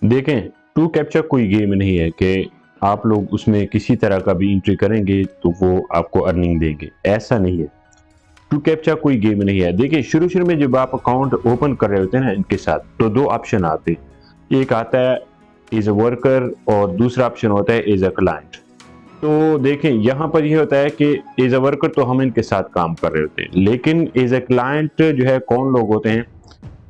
देखें, to captcha कोई game नहीं है कि आप लोग उसमें किसी तरह का भी एंट्री करेंगे तो वो आपको अर्निंग देंगे, ऐसा नहीं है। टू कैप्चा कोई गेम नहीं है। देखिए, शुरू शुरू में जब आप अकाउंट ओपन कर रहे होते हैं ना इनके साथ, तो दो ऑप्शन आते हैं। एक आता है एज अ वर्कर और दूसरा ऑप्शन होता है एज अ क्लाइंट। तो देखें, यहाँ पर ये होता है कि एज अ वर्कर तो हम इनके साथ काम कर रहे होते हैं, लेकिन एज अ क्लाइंट जो है कौन लोग होते हैं।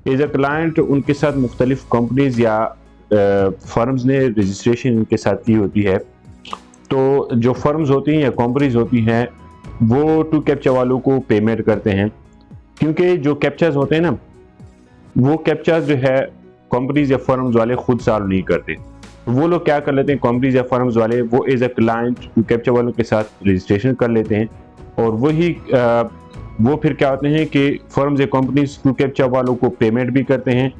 एज अ क्लाइंट उनके साथ मुख्तलिफ कंपनीज या फर्म्स ने रजिस्ट्रेशन इनके साथ की होती है। तो जो फर्म्स होती हैं या कंपनीज होती हैं, वो टू कैप्चा वालों को पेमेंट करते हैं, क्योंकि जो कैप्चाज होते हैं ना, वो कैप्चाज जो है कंपनीज या फर्म्स वाले खुद सॉल्व नहीं करते। तो वो लोग क्या कर लेते हैं, कंपनीज या फर्म्स वाले, वो as a client to captcha वालों के साथ रजिस्ट्रेशन कर लेते हैं। और वो फिर क्या होते हैं कि फर्म्स या कंपनीज टू कैप्चा वालों को पेमेंट भी करते हैं,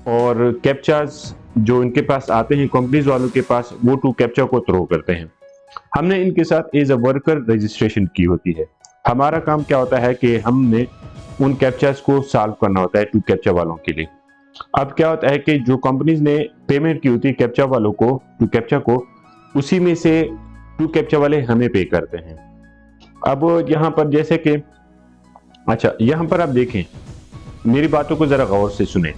और कैप्चाज जो इनके पास आते हैं कंपनीज वालों के पास, वो टू कैप्चा को थ्रो करते हैं। हमने इनके साथ एज अ वर्कर रजिस्ट्रेशन की होती है। हमारा काम क्या होता है कि हमने उन कैप्चास को सॉल्व करना होता है टू कैप्चा वालों के लिए। अब क्या होता है कि जो कंपनीज ने पेमेंट की होती है कैप्चा वालों को, टू कैप्चा को, उसी में से टू कैप्चा वाले हमें पे करते हैं। अब यहाँ पर जैसे कि, अच्छा यहाँ पर आप देखें, मेरी बातों को जरा गौर से सुने।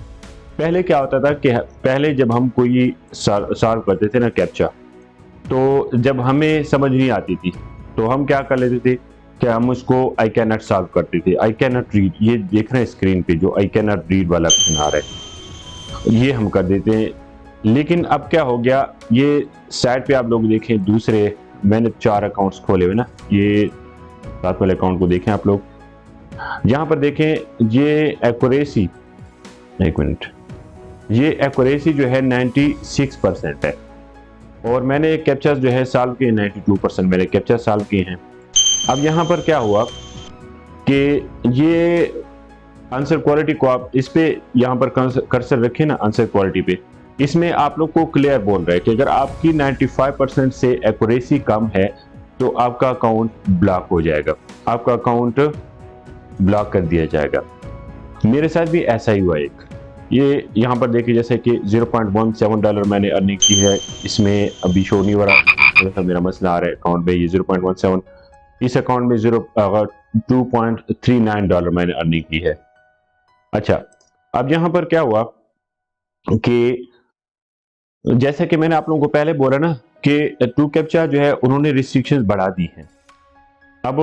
पहले क्या होता था कि पहले जब हम कोई सॉल्व करते थे ना कैप्चा, तो जब हमें समझ नहीं आती थी तो हम क्या कर लेते थे कि हम उसको आई कैन नॉट सॉल्व करते थे। आई कैन नॉट रीड, ये देख रहे हैं स्क्रीन पे जो आई कैन नॉट रीड वाला ऑप्शन आ रहा है, ये हम कर देते हैं। लेकिन अब क्या हो गया, ये साइड पे आप लोग देखें, दूसरे मैंने 4 अकाउंट्स खोले हुए ना, ये साथ वाले अकाउंट को देखें आप लोग, यहाँ पर देखें ये एक्यूरेसी, एक मिनट, ये एक्यूरेसी जो है 96% है, और मैंने कैप्चास जो है साल के 92% मैंने कैप्चा साल किए हैं। अब यहाँ पर क्या हुआ कि ये आंसर क्वालिटी को आप इस पे यहाँ पर कर्सर रखें ना आंसर क्वालिटी पे, इसमें आप लोग को क्लियर बोल रहा है कि अगर आपकी 95% से एक्यूरेसी कम है तो आपका अकाउंट ब्लॉक हो जाएगा, आपका अकाउंट ब्लॉक कर दिया जाएगा। मेरे साथ भी ऐसा ही हुआ एक, ये यहाँ पर देखिए जैसे कि $0.17 मैंने अर्निंग की है, इसमें अभी शो नहीं हो रहा, थोड़ा सा मेरा मसला आ रहा है अकाउंट में। ये 0.17, इस अकाउंट में $2.39 मैंने अर्निंग की है। अच्छा, अब यहाँ पर क्या हुआ कि जैसे कि मैंने आप लोगों को पहले बोला ना कि टू कैप्चा जो है उन्होंने रिस्ट्रिक्शंस बढ़ा दी हैं। अब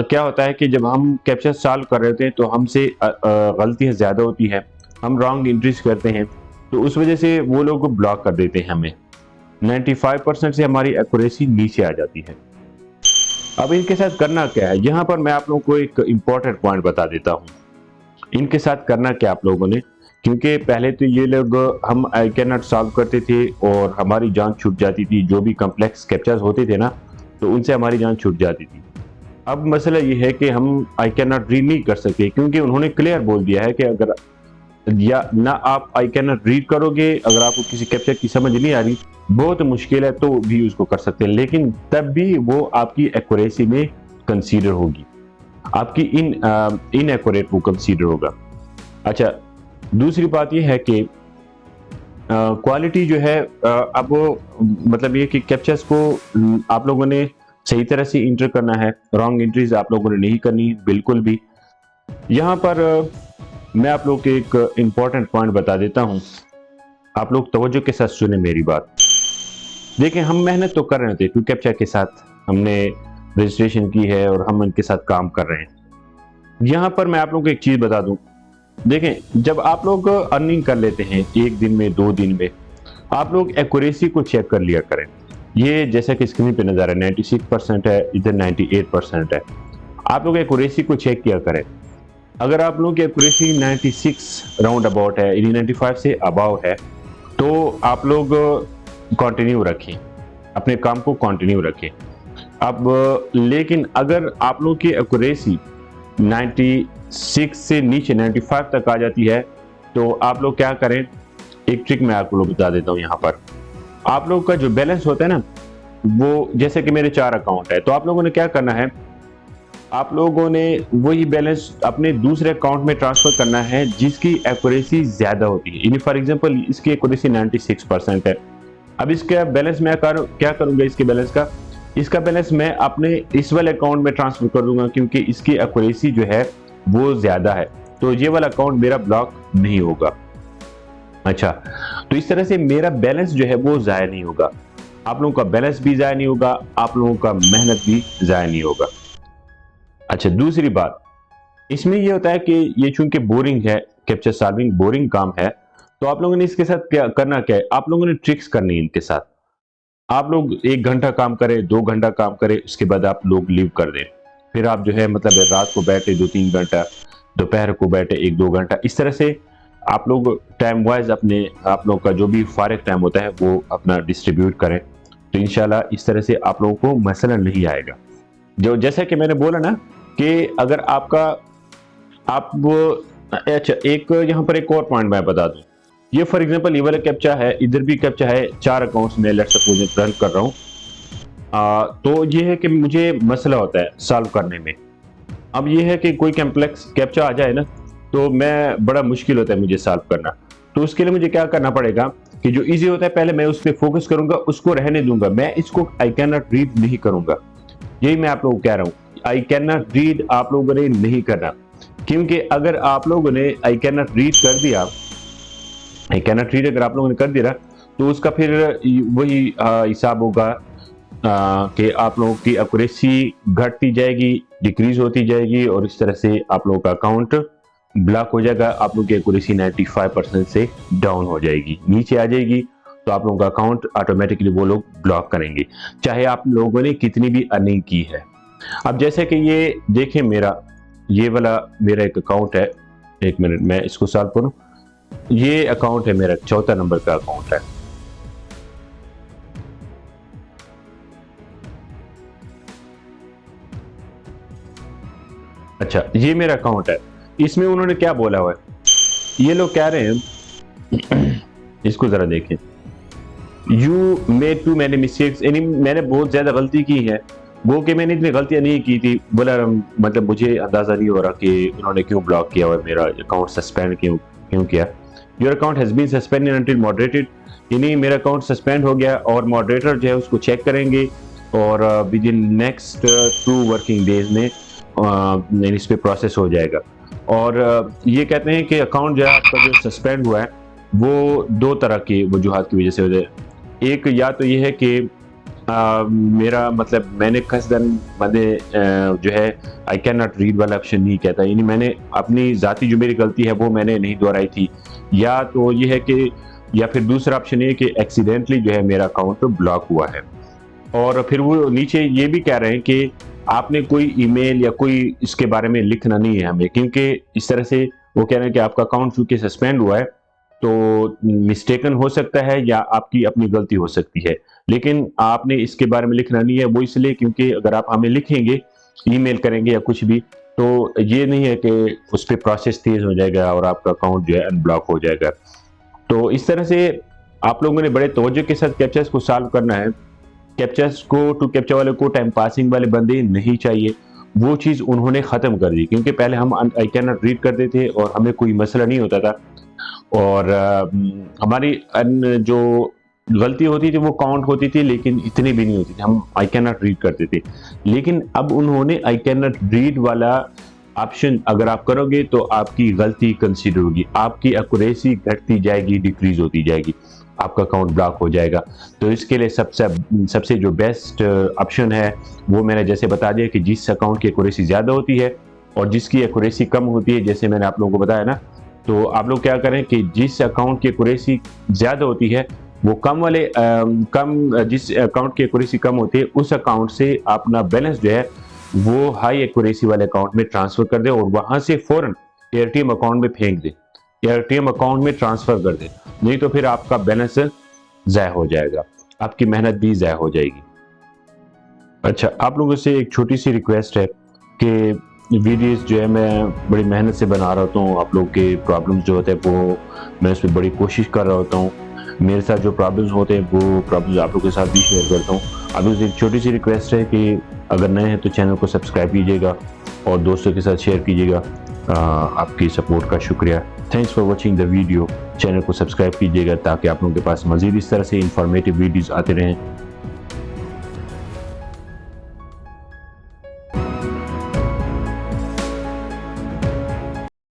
क्या होता है कि जब हम कैप्चा सॉल्व कर रहे होते हैं तो हमसे गलतियां ज्यादा होती है, हम रॉन्ग एंट्रीज करते हैं, तो उस वजह से वो लोग ब्लॉक कर देते हैं हमें। 95% से हमारी एक्यूरेसी नीचे आ जाती है। अब इनके साथ करना क्या है, यहाँ पर मैं आप लोगों को एक इंपॉर्टेंट पॉइंट बता देता हूँ। इनके साथ करना क्या आप लोगों ने, क्योंकि पहले तो ये लोग, हम आई कैन नॉट सॉल्व करते थे और हमारी जान छूट जाती थी, जो भी कम्प्लेक्स कैप्चर्स होते थे ना, तो उनसे हमारी जान छूट जाती थी। अब मसला ये है कि हम आई कैन नॉट रीड नहीं कर सकते, क्योंकि उन्होंने क्लियर बोल दिया है कि अगर या ना आप आई कैन नॉट रीड करोगे, अगर आपको किसी कैप्चर की समझ नहीं आ रही, बहुत मुश्किल है, तो भी उसको कर सकते हैं, लेकिन तब भी वो आपकी एक्यूरेसी में कंसीडर होगी, आपकी इन एक्यूरेट वो कंसीडर होगा। अच्छा, दूसरी बात ये है कि क्वालिटी जो है, अब मतलब ये कि कैप्चर्स को आप लोगों ने सही तरह से इंटर करना है, रॉन्ग एंट्रीज आप लोगों ने नहीं करनी बिल्कुल भी। यहाँ पर मैं आप लोग को एक इंपॉर्टेंट पॉइंट बता देता हूँ, आप लोग तवज्जो के साथ सुने मेरी बात। देखिए, हम मेहनत तो कर रहे थे टू कैप्चा के साथ, हमने रजिस्ट्रेशन की है और हम इनके साथ काम कर रहे हैं। यहाँ पर मैं आप लोगों को एक चीज बता दूं, देखें, जब आप लोग अर्निंग कर लेते हैं एक दिन में, 2 दिन में, आप लोग एक्यूरेसी को चेक कर लिया करें। ये जैसा कि स्क्रीन पे नजर है 96% है, इधर 98% है। आप लोग एक्यूरेसी को चेक किया करें। अगर आप लोग की एक्यूरेसी 96 राउंड अबाउट है, यानी 95 से अबाव है, तो आप लोग कंटिन्यू रखें, अपने काम को कंटिन्यू रखें। अब लेकिन अगर आप लोग की एक्यूरेसी 96 से नीचे 95 तक आ जाती है, तो आप लोग क्या करें, एक ट्रिक मैं आपको बता देता हूँ। यहाँ पर आप लोग का जो बैलेंस होता है ना, वो जैसे कि मेरे 4 अकाउंट है, तो आप लोगों ने क्या करना है, आप लोगों ने वही बैलेंस अपने दूसरे अकाउंट में ट्रांसफर करना है जिसकी एक्यूरेसी ज़्यादा होती है। यानी फॉर एग्जांपल इसकी एक्यूरेसी 96% है। अब इसका बैलेंस मैं क्या करूँगा इसके बैलेंस का? इसका बैलेंस मैं अपने इस वाले अकाउंट में ट्रांसफ़र कर दूँगा क्योंकि इसकी एक्यूरेसी जो है वो ज़्यादा है। तो ये वाला अकाउंट मेरा ब्लॉक नहीं होगा। अच्छा, तो इस तरह से मेरा बैलेंस जो है वो ज़ाया नहीं होगा। आप लोगों का बैलेंस भी ज़ाया नहीं होगा, आप लोगों का मेहनत भी ज़ाया नहीं होगा। अच्छा, दूसरी बात, इसमें ये होता है कि ये चूंकि बोरिंग है, कैप्चर सॉल्विंग बोरिंग काम है, तो आप लोगों ने इसके साथ क्या करना क्या है, आप लोगों ने ट्रिक्स करनी है इनके साथ। आप लोग 1 घंटा काम करें, 2 घंटा काम करें, उसके बाद आप लोग लीव कर दें। फिर आप जो है मतलब रात को बैठे 2-3 घंटा, दोपहर को बैठे 1-2 घंटा, इस तरह से आप लोग टाइम वाइज अपने आप लोग का जो भी फारिग टाइम होता है वो अपना डिस्ट्रीब्यूट करें। तो इंशाल्लाह इस तरह से आप लोगों को मसला नहीं आएगा। जो जैसा कि मैंने बोला ना कि अगर आपका आप वो अच्छा, एक यहाँ पर एक और पॉइंट मैं बता दूं। ये फॉर एग्जांपल ये वाला कैप्चा है, इधर भी कैप्चा है, 4 अकाउंट्स में लेट्स सपोज रन कर रहा हूँ। तो ये है कि मुझे मसला होता है सॉल्व करने में। अब ये है कि कोई कॉम्प्लेक्स कैप्चा आ जाए ना, तो मैं बड़ा मुश्किल होता है मुझे सॉल्व करना। तो उसके लिए मुझे क्या करना पड़ेगा कि जो इजी होता है पहले मैं उस पर फोकस करूंगा, उसको रहने दूंगा, मैं इसको आई कैन नॉट रीड नहीं करूंगा। यही मैं आप लोगों को कह रहा हूँ, आई कैन नॉट रीड आप लोगों ने नहीं करना, क्योंकि अगर आप लोगों ने आई कैन नॉट रीड कर दिया, आई कैन नॉट रीड अगर आप लोगों ने कर दिया, तो उसका फिर वही हिसाब होगा कि आप लोगों की एक्यूरेसी घटती जाएगी, डिक्रीज होती जाएगी, और इस तरह से आप लोगों का अकाउंट ब्लॉक हो जाएगा। आप लोगों की एक्यूरेसी 95% से डाउन हो जाएगी, नीचे आ जाएगी। तो आप लोगों का अकाउंट ऑटोमेटिकली वो लोग ब्लॉक करेंगे, चाहे आप लोगों ने कितनी भी अर्निंग की है। अब जैसे कि ये देखें, ये वाला मेरा एक अकाउंट है। एक मिनट मैं इसको सॉल्व करूं। ये अकाउंट है मेरा, 4था नंबर का अकाउंट है। अच्छा, ये मेरा अकाउंट है। इसमें उन्होंने क्या बोला हुआ है, ये लोग कह रहे हैं इसको जरा देखें, you made too many mistakes, यानी मैंने बहुत ज्यादा गलती की है। वो कि मैंने इतनी गलतियां नहीं की थी, बोला मतलब मुझे अंदाजा नहीं हो रहा कि उन्होंने क्यों ब्लॉक किया हुआ है, मेरा अकाउंट सस्पेंड क्यों क्यों किया। Your account has been suspended until moderated, यानी मेरा अकाउंट सस्पेंड हो गया और मॉडरेटर जो है उसको चेक करेंगे और with in next 2 working days में इस पे प्रोसेस हो जाएगा। और ये कहते हैं कि अकाउंट जो है आपका जो सस्पेंड हुआ है वो 2 तरह की वजूहात की वजह से हो जाए। एक या तो ये है कि मेरा मतलब मैंने कसदन जो है आई कैन नॉट रीड वाला ऑप्शन नहीं कहता, यानी मैंने अपनी ज़ाती जो मेरी गलती है वो मैंने नहीं दोहराई थी। या तो ये है कि या फिर दूसरा ऑप्शन ये कि एक्सीडेंटली जो है मेरा अकाउंट ब्लॉक हुआ है। और फिर वो नीचे ये भी कह रहे हैं कि आपने कोई ईमेल या कोई इसके बारे में लिखना नहीं है हमें, क्योंकि इस तरह से वो कह रहे हैं कि आपका अकाउंट चूंकि सस्पेंड हुआ है तो मिस्टेकन हो सकता है या आपकी अपनी गलती हो सकती है, लेकिन आपने इसके बारे में लिखना नहीं है। वो इसलिए क्योंकि अगर आप हमें लिखेंगे, ईमेल करेंगे या कुछ भी, तो ये नहीं है कि उस पर प्रोसेस तेज हो जाएगा और आपका अकाउंट जो है अनब्लॉक हो जाएगा। तो इस तरह से आप लोगों ने बड़े तवज्जो के साथ कैप्चर्स को सॉल्व करना है। कैप्चर्स को टू कैप्चर वाले को टाइम पासिंग वाले बंदे नहीं चाहिए, वो चीज़ उन्होंने ख़त्म कर दी, क्योंकि पहले हम आई कैन नॉट रीड करते थे और हमें कोई मसला नहीं होता था, और हमारी जो गलती होती थी वो काउंट होती थी, लेकिन इतनी भी नहीं होती थी, हम आई कैन नॉट रीड करते थे। लेकिन अब उन्होंने आई कैन नॉट रीड वाला ऑप्शन अगर आप करोगे तो आपकी गलती कंसीडर होगी, आपकी एक्यूरेसी घटती जाएगी, डिक्रीज होती जाएगी, आपका अकाउंट ब्लॉक हो जाएगा। तो इसके लिए सबसे जो बेस्ट ऑप्शन है वो मैंने जैसे बता दिया कि जिस अकाउंट की एक्यूरेसी ज़्यादा होती है और जिसकी एक्यूरेसी कम होती है, जैसे मैंने आप लोगों को बताया ना, तो आप लोग क्या करें कि जिस अकाउंट की एक्यूरेसी ज़्यादा होती है वो जिस अकाउंट की एक्यूरेसी कम होती है उस अकाउंट से अपना बैलेंस जो है वो हाई एक्यूरेसी वाले अकाउंट में ट्रांसफ़र कर दे और वहाँ से फ़ौरन एटीएम अकाउंट में फेंक दे, एटीएम अकाउंट में ट्रांसफ़र कर दे, नहीं तो फिर आपका बैलेंस ज़ाया हो जाएगा, आपकी मेहनत भी ज़ाया हो जाएगी। अच्छा, आप लोगों से एक छोटी सी रिक्वेस्ट है कि वीडियोस जो है मैं बड़ी मेहनत से बना रहा होता हूँ, आप लोग के प्रॉब्लम्स जो होते हैं वो मैं उस पर बड़ी कोशिश कर रहा होता हूँ, मेरे साथ जो प्रॉब्लम्स होते हैं वो प्रॉब्लम्स आप लोग के साथ भी शेयर करता हूँ। अब एक छोटी सी रिक्वेस्ट है कि अगर नए हैं तो चैनल को सब्सक्राइब कीजिएगा और दोस्तों के साथ शेयर कीजिएगा। आपकी सपोर्ट का शुक्रिया। Thanks for watching the video. Channel को सब्सक्राइब कीजिएगा ताकि आप लोगों के पास मज़ीद इस तरह से इंफॉर्मेटिव वीडियोज़ आते रहें।